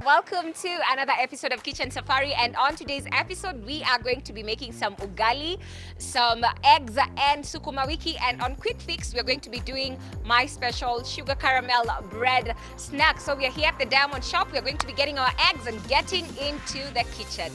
welcome to another episode of Kitchen Safari. And on today's episode, we are going to be making some ugali, some eggs and sukuma wiki. And on Quick Fix, we're going to be doing my special sugar caramel bread snack. So we are here at the Diamond Shop. We're going to be getting our eggs and getting into the kitchen.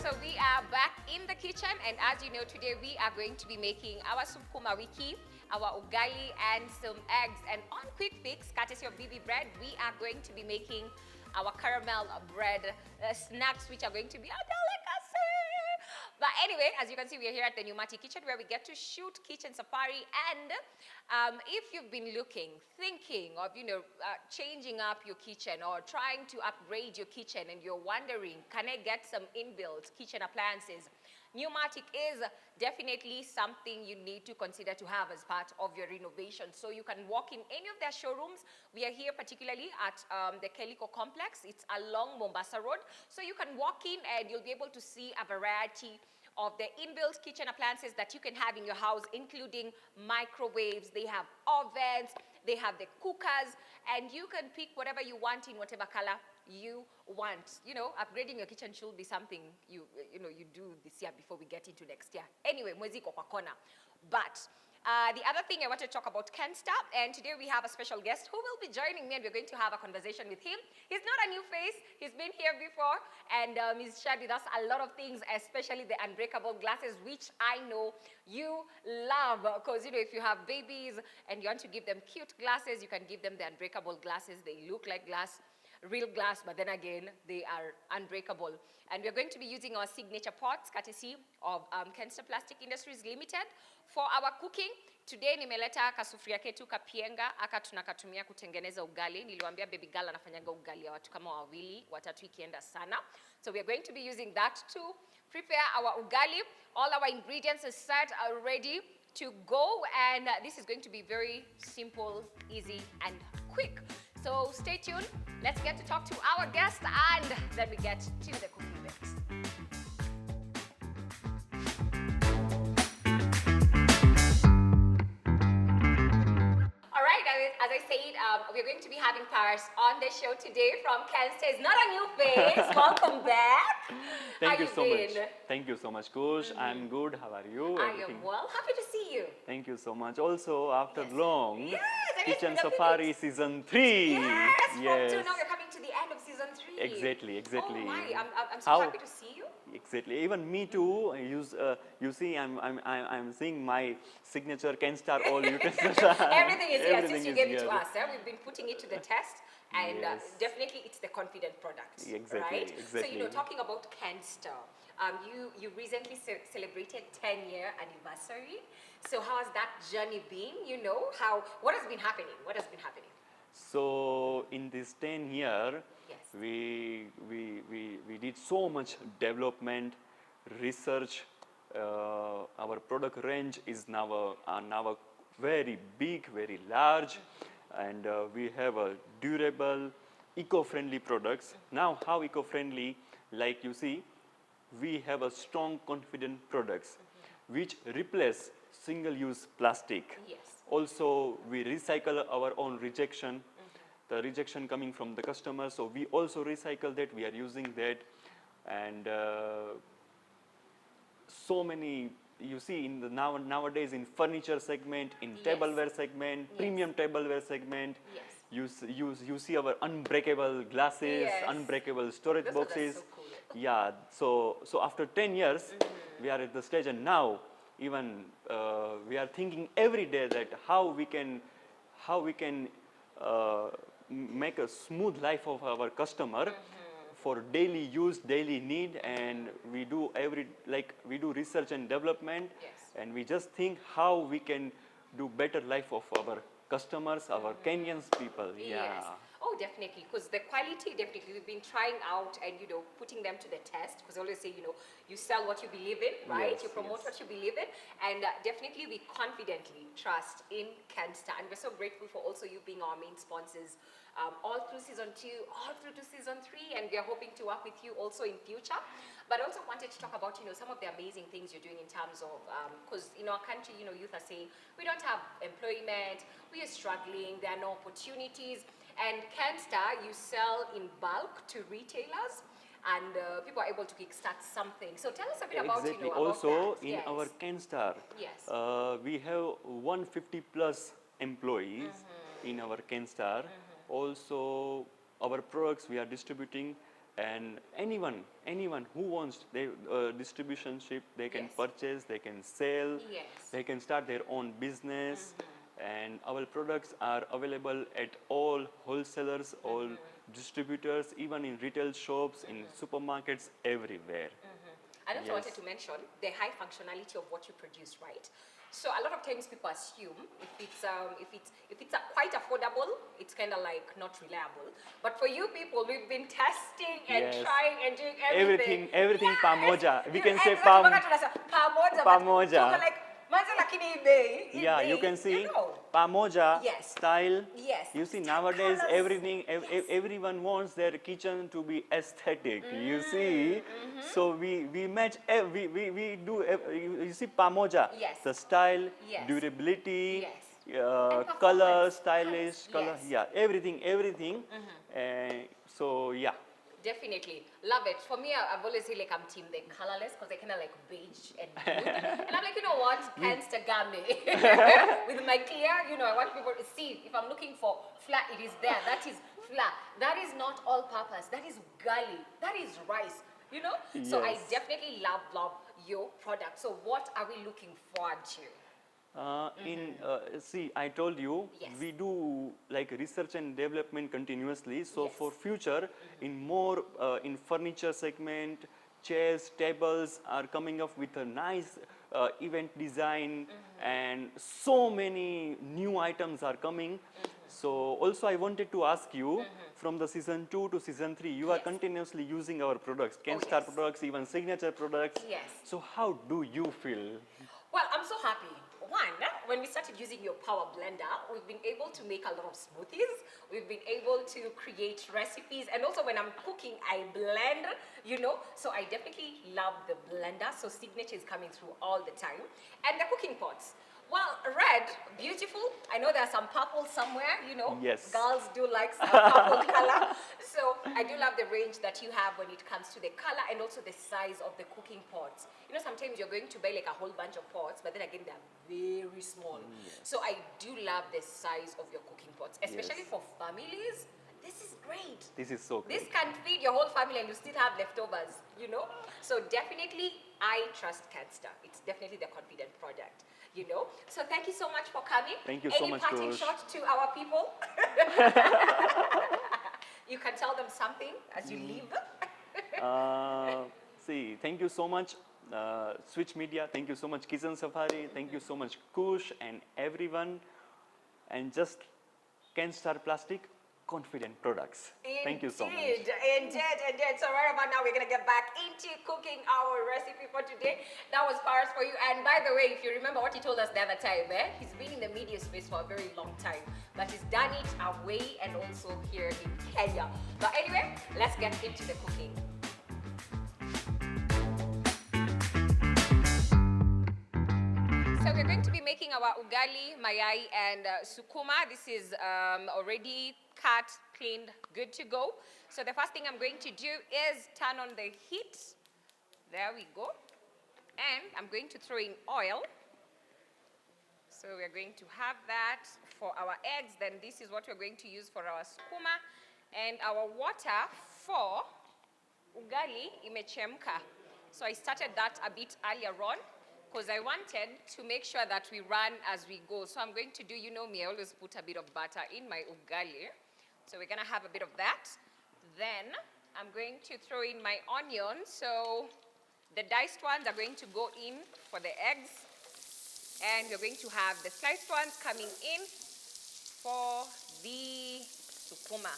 So we are back in the kitchen, and as you know, today we are going to be making our sukuma wiki, our ugali, and some eggs. And on Quick Fix, courtesy of BB Bread, we are going to be making our caramel bread snacks, which are going to be a delicacy. But anyway, as you can see, we are here at the Pneumatic Kitchen where we get to shoot kitchen safari. And if you've been thinking of, changing up your kitchen or trying to upgrade your kitchen and you're wondering, can I get some inbuilt kitchen appliances? Pneumatic is definitely something you need to consider to have as part of your renovation. So you can walk in any of their showrooms. We are here particularly at the Keliko complex. It's along Mombasa Road. So you can walk in and you'll be able to see a variety of the inbuilt kitchen appliances that you can have in your house, including microwaves. They have ovens, they have the cookers, and you can pick whatever you want in whatever color you want. Upgrading your kitchen should be something you do this year before we get into next year. Anyway, mwezi kwa kona. But the other thing I want to talk about Kensta, and today we have a special guest who will be joining me, and we're going to have a conversation with him. He's not a new face. He's been here before, and he's shared with us a lot of things, especially the unbreakable glasses, which I know you love. Because, if you have babies and you want to give them cute glasses, you can give them the unbreakable glasses. They look like real glass, but then again, they are unbreakable. And we're going to be using our signature pots, courtesy of Kensta Plastic Industries Limited, for our cooking. Today nimeleta kasufuria ketu kapienga, aka tunakatumia kutengeneza ugali. Niliwaambia baby girl anafanyaga ugali ya watu kama wawili, watatu ikienda sana. So we are going to be using that to prepare our ugali. All our ingredients are set, are ready to go, and this is going to be very simple, easy, and quick. So stay tuned. Let's get to talk to our guest, and then we get to the cooking bit. All right, as I said, we're going to be having Paris on the show today from Kensta. It's not a new face. Welcome back. Thank you so much. Thank you so much, Kush. I'm good. How are you? I am well. Happy to see you. Thank you so much. Also, after long, Yes, Kitchen Safari Season 3. Yes. So now we're coming to the end of Season 3. Exactly. Oh my, I'm so happy to see you. Exactly. Even me too. You see, I'm seeing my signature Kensta all utensils. Everything is here since you gave it to us. We've been putting it to the test, and definitely it's the confident product. Exactly. Right? Exactly. So talking about Kensta, you recently celebrated 10-year anniversary. So how has that journey been? What has been happening? So in this 10 year, we did so much development, research. Our product range is now a very big, very large, and we have a durable, eco-friendly products. Now, how eco-friendly? Like you see, we have a strong, confident products which replace single-use plastic. Yes. Also, we recycle our own rejection, the rejection coming from the customer. So we also recycle that. We are using that, and so many. You see, in the nowadays in furniture segment, in tableware segment, premium tableware segment. Yes. You see our unbreakable glasses, unbreakable storage boxes. So cool. Yeah. So after 10 years, we are at the stage, and now even we are thinking every day that how we can make a smooth life of our customer for daily use, daily need, and we do research and development, and we just think how we can do better life of our customers, our Kenyans people. Yes. Oh, definitely, because the quality, definitely, we've been trying out and, putting them to the test, because I always say, you sell what you believe in, right? Yes, You promote yes. what you believe in, and definitely we confidently trust in Cansta, and we're so grateful for also you being our main sponsors all through season 2, all through to season 3, and we're hoping to work with you also in future. But also wanted to talk about, some of the amazing things you're doing in terms of, because in our country, youth are saying, we don't have employment, we are struggling, there are no opportunities. And Cansta, you sell in bulk to retailers, and people are able to kickstart something. So tell us a bit about, Exactly. about Also, that. in Yes. our CanStar, Yes. we have 150 plus employees in our CanStar. Also, our products we are distributing, and anyone who wants the distributionship, they can Yes. purchase, they can sell, Yes. they can start their own business. And our products are available at all wholesalers, all distributors, even in retail shops, in supermarkets, everywhere. I also Yes. wanted to mention the high functionality of what you produce, right? So a lot of times people assume if it's quite affordable, it's kind of like not reliable. But for you people, we've been testing and Yes. trying and doing everything. Everything Yes! pamoja. We can say exactly, pamoja. pamoja. But like manze lakini bei. Yeah, you can see pamoja Yes. style. Yes. You see Style nowadays colours. everyone wants their kitchen to be aesthetic. You see, so we match. We do. You see pamoja. Yes. The style, Yes. durability, Yes. And color, performance. stylish, color. Yes. Yeah, everything. So yeah. Definitely. Love it. For me, I've always said like I'm team the colorless because they kind of like beige and blue. And I'm like, you know what? Instagram with my clear, I want people to see if I'm looking for flour, it is there. That is flour. That is not all purpose. That is ugali. That is rice. So I Yes. definitely love your product. So what are we looking forward to? See, I told you, Yes. we do like research and development continuously. So Yes. for future, in more in furniture segment, chairs, tables are coming up with a nice event design, and so many new items are coming. So also I wanted to ask you, from the season 2 to season 3, you are Yes. continuously using our products, CanStar yes. products, even signature products. Yes. So how do you feel? Well, I'm so happy. One, when we started using your power blender, we've been able to make a lot of smoothies. We've been able to create recipes. And also when I'm cooking, I blend, So I definitely love the blender. So signature is coming through all the time. And the cooking pots. Well, red, beautiful. I know there's some purple somewhere, Yes. Girls do like some purple color. So I do love the range that you have when it comes to the color and also the size of the cooking pots. Sometimes you're going to buy like a whole bunch of pots, but then again, they're very small. So I do love the size of your cooking pots, especially Yes. for families. This is great. This is so This great. can feed your whole family and you still have leftovers, So definitely, I trust Cansta. It's definitely the confident product, So thank you so much for coming. Thank you so Any much, parting Kush. shot to our people? You can tell them something as you leave. See, thank you so much, Switch Media. Thank you so much, Kitchen Safari. Thank you so much, Kush and everyone. And just CanStar Plastic, confident products. Thank you so much. Indeed. So right about now, we're going to get back into cooking our recipe for today. That was Paris for you. And by the way, if you remember what he told us the other time, he's been in the media space for a very long time. But he's done it away and also here in Kenya. But anyway, let's get into the cooking. So we're going to be making our ugali, mayai, and sukuma. This is already cut, cleaned, good to go. So the first thing I'm going to do is turn on the heat. There we go. And I'm going to throw in oil. So we're going to have that for our eggs. Then this is what we're going to use for our sukuma. And our water for ugali imechemka. So I started that a bit earlier on, because I wanted to make sure that we run as we go. So I'm going to do, me, I always put a bit of butter in my ugali. So we're going to have a bit of that. Then I'm going to throw in my onions. So the diced ones are going to go in for the eggs. And we're going to have the sliced ones coming in for the sukuma.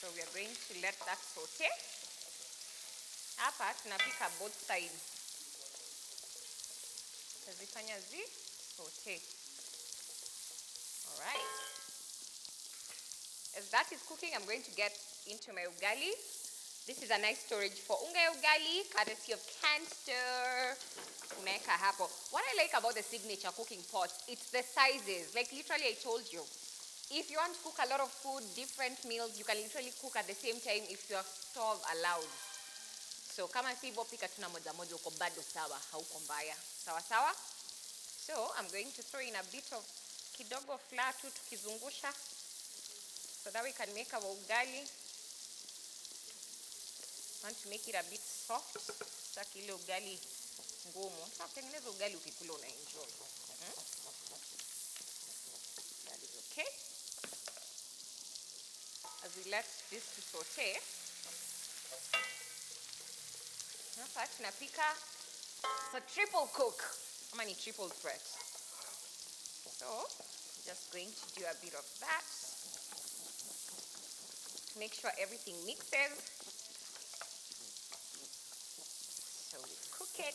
So we are going to let that saute. Hapa tunapika both sides. Tazifanya saute. All right. As that is cooking, I'm going to get into my ugali. This is a nice storage for unga ugali, courtesy of Canster. Unaweka hapo. What I like about the signature cooking pots, it's the sizes. Like literally I told you, if you want to cook a lot of food, different meals, you can literally cook at the same time if your stove allows. So kama si hivyo pika tuna moja moja uko bado sawa, hauko mbaya. Sawa sawa? So I'm going to throw in a bit of kidogo flour tu tukizungusha so that we can make our ugali. Want to make it a bit soft. Sasa ile ugali ngumu. Sasa tengeneza ugali ukikula una enjoy. That is okay. As we let this to saute. Sasa tunapika. It's a triple cook. How many triple threat? So, just going to do a bit of that to make sure everything mixes. So we cook it.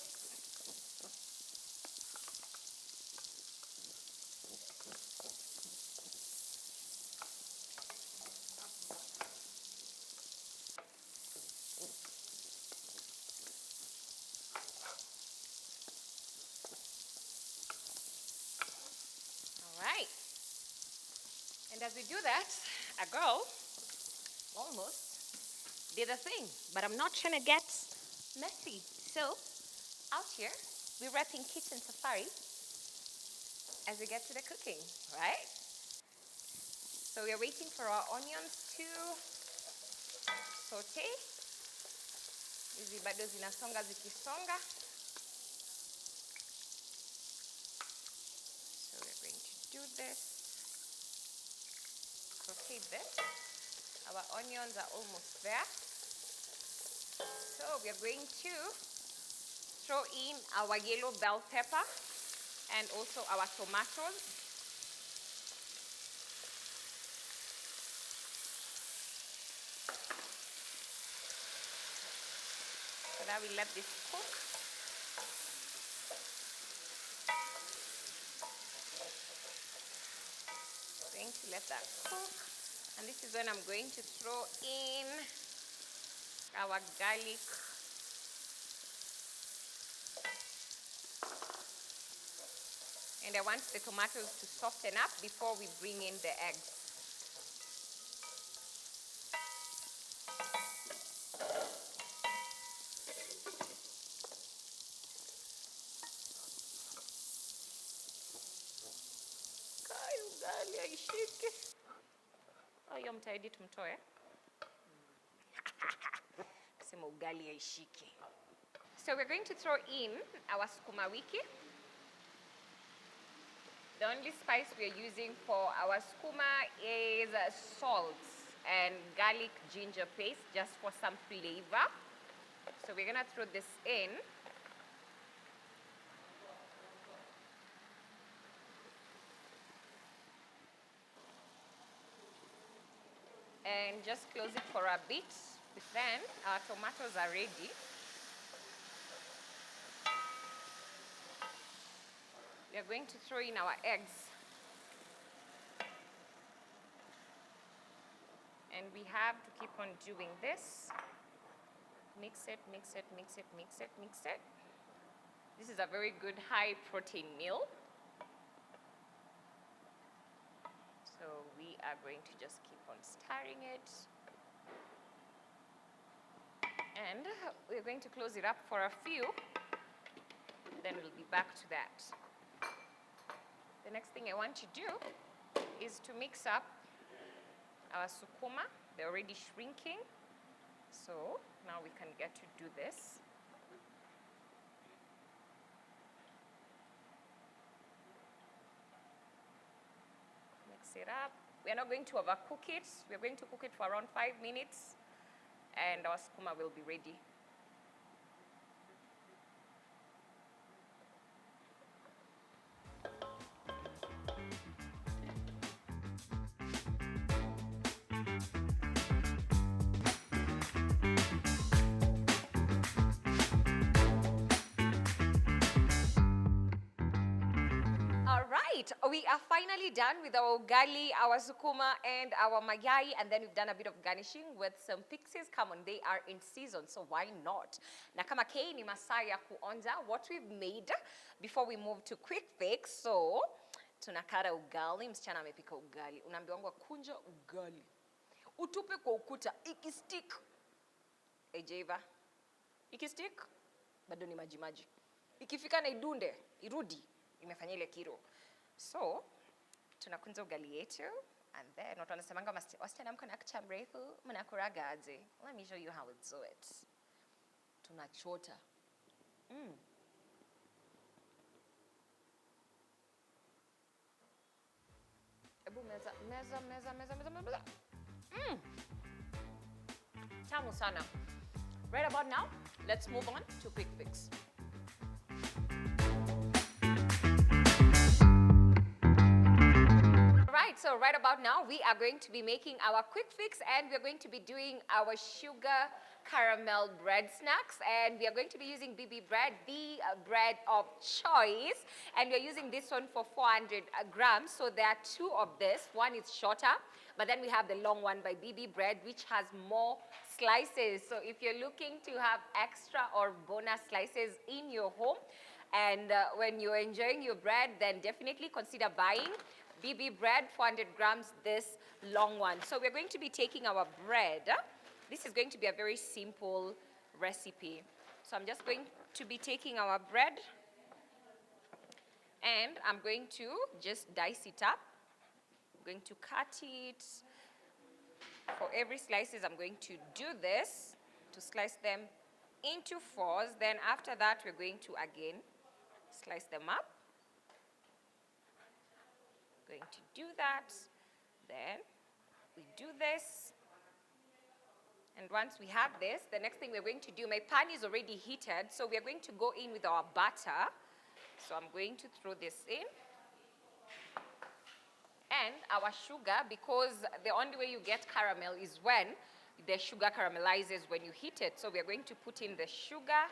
Right. And as we do that, a girl almost did a thing, but I'm not trying to get messy. So out here, we're wrapping kitchen safari as we get to the cooking, right? So we're waiting for our onions to saute. Hizi bado zinasonga zikisonga. So we're going to do this. Saute this. Our onions are almost there. So we are going to throw in our yellow bell pepper and also our tomatoes. So now we let this cook. Going to let that cook. And this is when I'm going to throw in our garlic. And I want the tomatoes to soften up before we bring in the eggs. Ugali haishiki. Hiyo mtaedit mtoe. Sema ugali haishiki. So we're going to throw in our sukuma wiki. The only spice we are using for our sukuma is salt and garlic ginger paste just for some flavor. So we're gonna throw this in. And just close it for a bit. Then our tomatoes are ready. We are going to throw in our eggs. And we have to keep on doing this. Mix it, mix it, mix it, mix it, mix it. This is a very good high protein meal. So we are going to just keep on stirring it. And we're going to close it up for a few. Then we'll be back to that. The next thing I want to do is to mix up our sukuma. They're already shrinking. So now we can get to do this. Mix it up. We're not going to overcook it. We're going to cook it for around 5 minutes and our sukuma will be ready. right, we are finally done with our ugali, our sukuma, and our mayai, and then we've done a bit of garnishing with some fixes. Come on, they are in season, so why not? Na kama K ni masaa ya kuonja what we've made before we move to quick fix. So tunakata ugali, msichana amepika ugali. Unaambiwa kunja ugali, utupe kwa ukuta, ikistick. Ejeva, ikistick, bado ni maji maji. Ikifika na idunde, irudi, imefanya ile kiro. So, tunakunja ugali yetu, and then watu wanasemanga wasichana mko na kichwa mrefu, mnakuraga aje. Let me show you how we do it. Tunachota. Ebu meza. Tamu sana. Right about now, let's move on to quick fix. Right, so right about now, we are going to be making our quick fix, and we're going to be doing our sugar caramel bread snacks, and we are going to be using BB bread, the bread of choice, and we're using this one for 400 grams. So there are two of this. One is shorter, but then we have the long one by BB bread, which has more slices. So if you're looking to have extra or bonus slices in your home, and when you're enjoying your bread, then definitely consider buying BB bread, 400 grams, this long one. So we're going to be taking our bread. This is going to be a very simple recipe. So I'm just going to be taking our bread, and I'm going to just dice it up. I'm going to cut it. For every slices, I'm going to do this, to slice them into fours. Then after that, we're going to again slice them up. Going to do that. Then we do this. And once we have this, the next thing we're going to do, my pan is already heated, so we're going to go in with our butter. So I'm going to throw this in. And our sugar, because the only way you get caramel is when the sugar caramelizes when you heat it. So we're going to put in the sugar,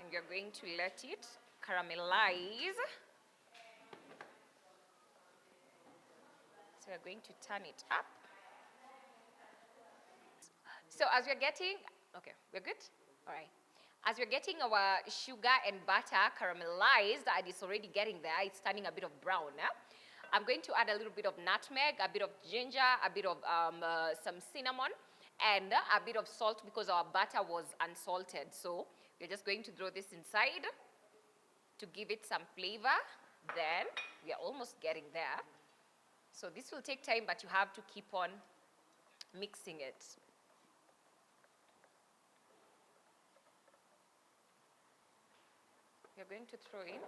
and we're going to let it caramelize. So we're going to turn it up. So as we're getting, okay, we're good? All right. As we're getting our sugar and butter caramelized, and it's already getting there, it's turning a bit of brown. I'm going to add a little bit of nutmeg, a bit of ginger, a bit of some cinnamon, and a bit of salt because our butter was unsalted. So we're just going to throw this inside to give it some flavor. Then we are almost getting there. So this will take time, but you have to keep on mixing it. We're going to throw in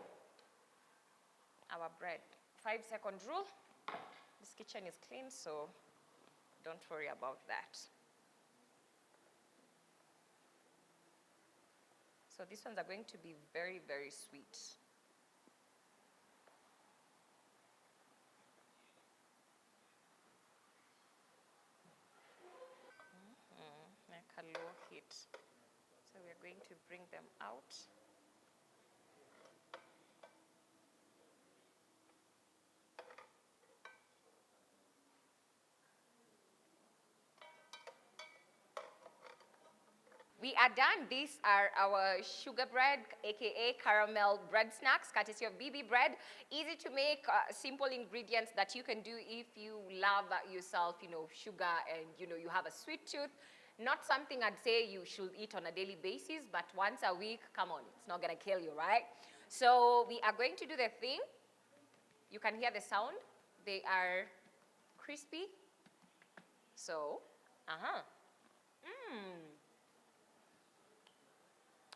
our bread. 5-second rule. This kitchen is clean, so don't worry about that. So these ones are going to be very, very sweet. Like a low heat. So we're going to bring them out. We are done. These are our sugar bread, aka caramel bread snacks, courtesy of BB bread. Easy to make, simple ingredients that you can do if you love yourself, sugar, and you have a sweet tooth. Not something I'd say you should eat on a daily basis, but once a week, come on, it's not gonna kill you, right? So we are going to do the thing. You can hear the sound. They are crispy. So,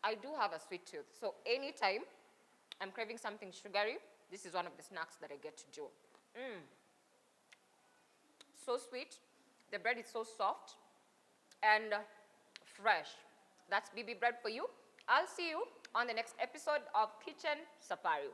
I do have a sweet tooth, so anytime I'm craving something sugary, this is one of the snacks that I get to do. So sweet. The bread is so soft and fresh. That's BB bread for you. I'll see you on the next episode of Kitchen Safari.